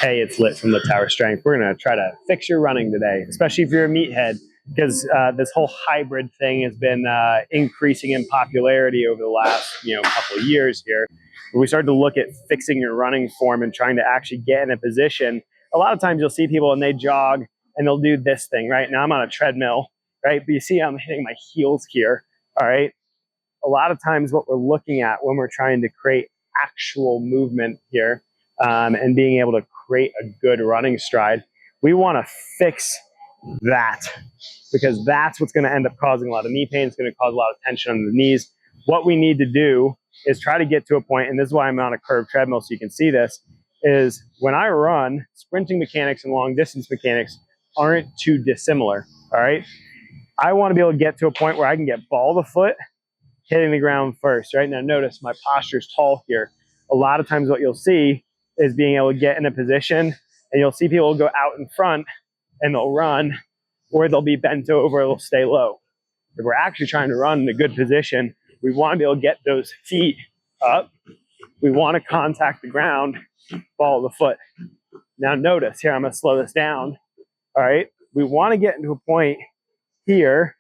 Hey, it's Lit from Littauer Strength. We're going to try to fix your running today, especially if you're a meathead, because this whole hybrid thing has been increasing in popularity over the last couple of years here. We started to look at fixing your running form and trying to actually get in a position. A lot of times you'll see people and they jog and they'll do this thing, right? Now I'm on a treadmill, right? But you see I'm hitting my heels here, all right? A lot of times what we're looking at when we're trying to create actual movement here and being able to create a good running stride, we want to fix that, because that's what's going to end up causing a lot of knee pain. It's going to cause a lot of tension on the knees. What we need to do is try to get to a point, and this is why I'm on a curved treadmill so you can see this, is when I run, sprinting mechanics and long distance mechanics aren't too dissimilar, all right? I want to be able to get to a point where I can get ball of the foot hitting the ground first, right? Now notice my posture is tall here. A lot of times what you'll see is being able to get in a position, and you'll see people go out in front and they'll run, or they'll be bent over, they'll stay low. If we're actually trying to run in a good position, we want to be able to get those feet up. We want to contact the ground, ball of the foot. Now notice here, I'm going to slow this down. All right. We want to get into a point here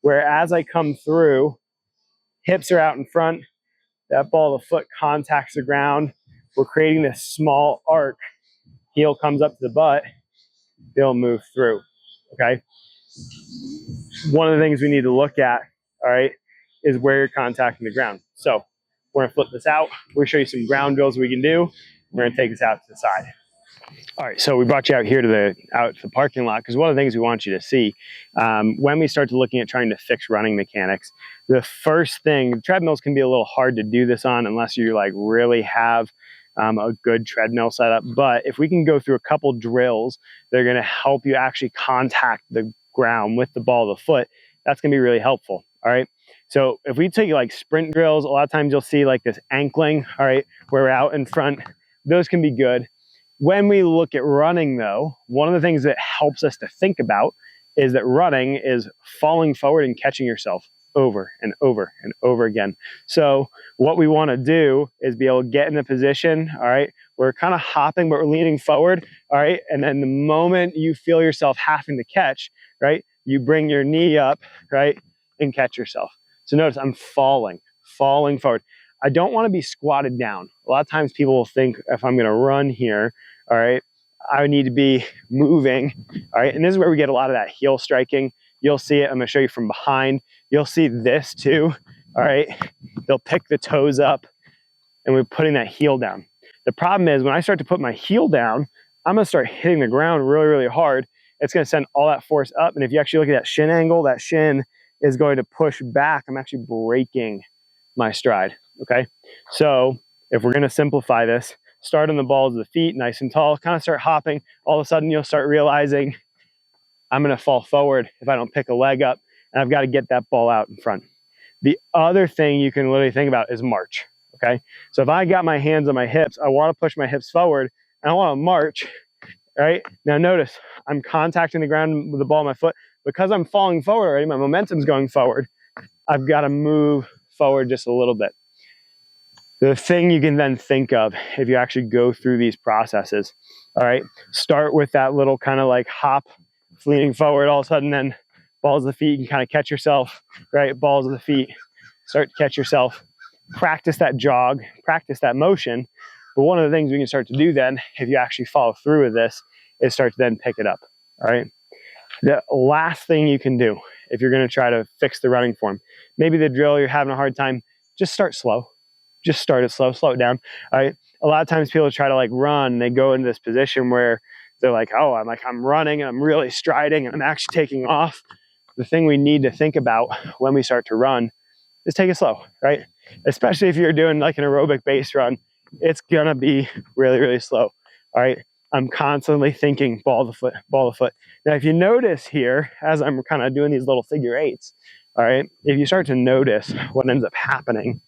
where as I come through, hips are out in front, that ball of the foot contacts the ground. We're creating this small arc. Heel comes up to the butt, they'll move through, okay? One of the things we need to look at, all right, is where you're contacting the ground. So we're gonna flip this out. We'll show you some ground drills we can do. We're gonna take this out to the side. All right, so we brought you out here to the parking lot because one of the things we want you to see when we start to looking at trying to fix running mechanics, the first thing, treadmills can be a little hard to do this on unless you like really have a good treadmill setup. But if we can go through a couple drills, they're going to help you actually contact the ground with the ball of the foot. That's going to be really helpful. All right. So if we take like sprint drills, a lot of times you'll see like this ankling, all right, where we're out in front. Those can be good. When we look at running though, one of the things that helps us to think about is that running is falling forward and catching yourself over and over and over again. So what we want to do is be able to get in a position, all right, we're kind of hopping, but we're leaning forward, all right, and then the moment you feel yourself having to catch, right, you bring your knee up, right, and catch yourself. So notice I'm falling forward. I don't want to be squatted down. A lot of times people will think if I'm going to run here, all right, I need to be moving, all right, and this is where we get a lot of that heel striking. You'll see it. I'm going to show you from behind. You'll see this too. All right. They'll pick the toes up and we're putting that heel down. The problem is when I start to put my heel down, I'm going to start hitting the ground really, really hard. It's going to send all that force up. And if you actually look at that shin angle, that shin is going to push back. I'm actually breaking my stride. Okay. So if we're going to simplify this, start on the balls of the feet, nice and tall, kind of start hopping. All of a sudden you'll start realizing I'm going to fall forward if I don't pick a leg up, and I've got to get that ball out in front. The other thing you can literally think about is march, okay? So if I got my hands on my hips, I want to push my hips forward, and I want to march, right? Now notice, I'm contacting the ground with the ball of my foot. Because I'm falling forward already, my momentum's going forward. I've got to move forward just a little bit. The thing you can then think of if you actually go through these processes, all right? Start with that little kind of like hop, leaning forward, all of a sudden then balls of the feet, you can kind of catch yourself, right? Balls of the feet, start to catch yourself. Practice that jog, practice that motion. But one of the things we can start to do then, if you actually follow through with this, is start to then pick it up, all right? The last thing you can do if you're going to try to fix the running form, maybe the drill you're having a hard time, just start slow. Just start it slow, slow it down, all right? A lot of times people try to like run, and they go into this position where they're like, oh, I'm running and I'm really striding and I'm actually taking off. The thing we need to think about when we start to run is take it slow, right? Especially if you're doing like an aerobic base run, it's gonna be really, really slow, all right? I'm constantly thinking ball of the foot, ball of the foot. Now, if you notice here, as I'm kind of doing these little figure eights, all right, if you start to notice what ends up happening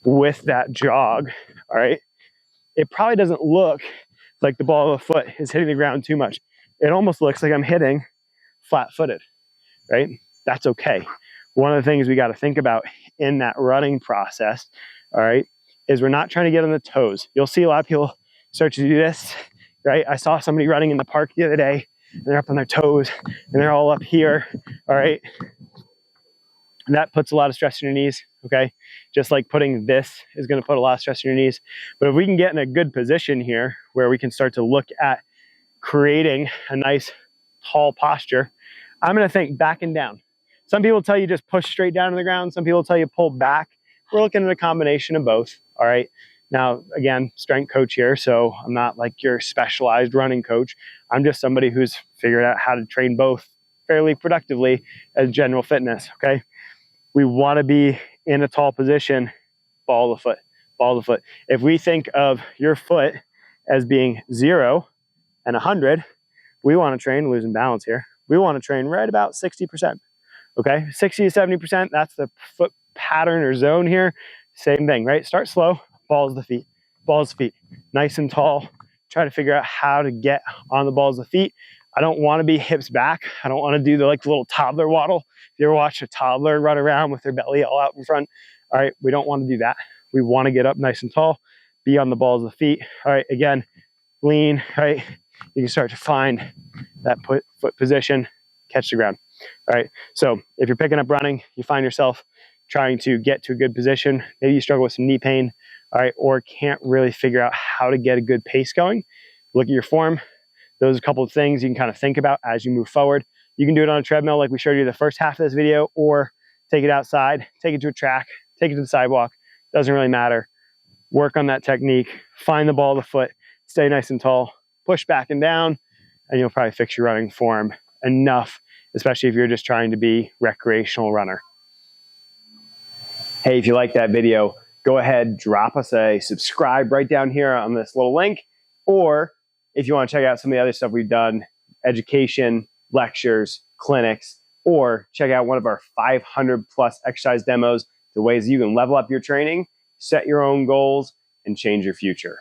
with that jog, all right, it probably doesn't look like the ball of the foot is hitting the ground too much. It almost looks like I'm hitting flat-footed, right? That's okay. One of the things we got to think about in that running process, all right, is we're not trying to get on the toes. You'll see a lot of people start to do this, right? I saw somebody running in the park the other day, and they're up on their toes, and they're all up here, all right? And that puts a lot of stress on your knees, okay? Just like putting this is gonna put a lot of stress on your knees. But if we can get in a good position here where we can start to look at creating a nice tall posture, I'm gonna think back and down. Some people tell you just push straight down to the ground. Some people tell you pull back. We're looking at a combination of both, all right? Now, again, strength coach here, so I'm not like your specialized running coach. I'm just somebody who's figured out how to train both fairly productively as general fitness, okay? We want to be in a tall position, ball of the foot, ball of the foot. If we think of your foot as being 0 and 100, we want to train, losing balance here, we want to train right about 60%, okay? 60 to 70%, that's the foot pattern or zone here. Same thing, right? Start slow, balls of the feet, balls of the feet, nice and tall. Try to figure out how to get on the balls of the feet. I don't want to be hips back. I don't want to do the little toddler waddle. If you ever watch a toddler run around with their belly all out in front, all right, we don't want to do that. We want to get up nice and tall, be on the balls of the feet. All right, again, lean, right? You can start to find that foot position, catch the ground. All right, so if you're picking up running, you find yourself trying to get to a good position, maybe you struggle with some knee pain, all right, or can't really figure out how to get a good pace going, look at your form. Those are a couple of things you can kind of think about as you move forward. You can do it on a treadmill like we showed you the first half of this video, or take it outside, take it to a track, take it to the sidewalk. Doesn't really matter. Work on that technique, find the ball of the foot, stay nice and tall, push back and down, and you'll probably fix your running form enough, especially if you're just trying to be recreational runner. Hey, if you like that video, go ahead, drop us a subscribe right down here on this little link, or if you want to check out some of the other stuff we've done, education, lectures, clinics, or check out one of our 500 plus exercise demos, the ways you can level up your training, set your own goals, and change your future.